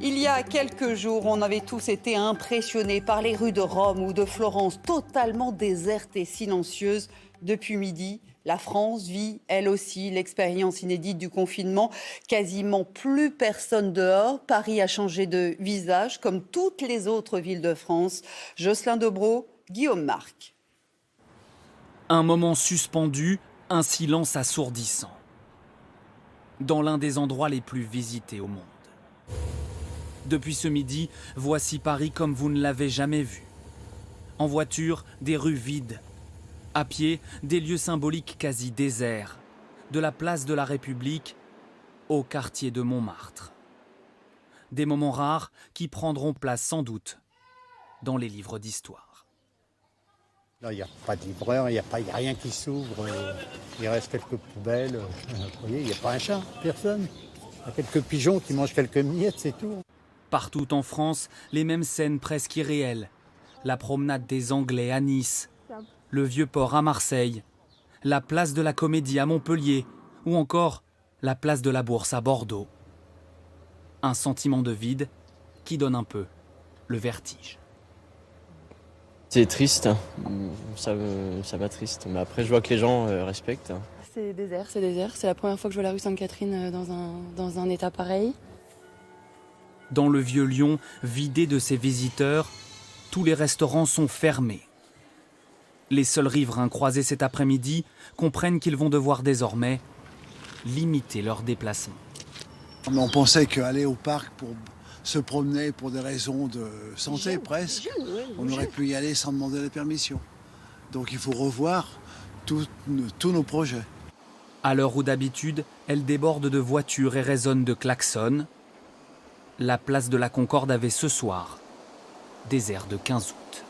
Il y a quelques jours, on avait tous été impressionnés par les rues de Rome ou de Florence, totalement désertes et silencieuses. Depuis midi, la France vit, elle aussi, l'expérience inédite du confinement. Quasiment plus personne dehors. Paris a changé de visage, comme toutes les autres villes de France. Jocelyn Debrow, Guillaume Marc. Un moment suspendu, un silence assourdissant. Dans l'un des endroits les plus visités au monde. Depuis ce midi, voici Paris comme vous ne l'avez jamais vu. En voiture, des rues vides. À pied, des lieux symboliques quasi déserts. De la place de la République au quartier de Montmartre. Des moments rares qui prendront place sans doute dans les livres d'histoire. Là, il n'y a pas de livreur, il n'y a rien qui s'ouvre. Il reste quelques poubelles. Vous voyez, il n'y a pas un chat, personne. Il y a quelques pigeons qui mangent quelques miettes, c'est tout. Partout en France, les mêmes scènes presque irréelles. La promenade des Anglais à Nice, le Vieux-Port à Marseille, la place de la Comédie à Montpellier ou encore la place de la Bourse à Bordeaux. Un sentiment de vide qui donne un peu le vertige. C'est triste, ça va triste, mais après je vois que les gens respectent. C'est désert, c'est la première fois que je vois la rue Sainte-Catherine dans un état pareil. Dans le vieux Lyon, vidé de ses visiteurs, tous les restaurants sont fermés. Les seuls riverains croisés cet après-midi comprennent qu'ils vont devoir désormais limiter leurs déplacements. On pensait qu'aller au parc pour se promener pour des raisons de santé presque, on aurait pu y aller sans demander la permission. Donc il faut revoir tous nos projets. À l'heure où d'habitude, elle déborde de voitures et résonne de klaxons, la place de la Concorde avait ce soir des airs de 15 août.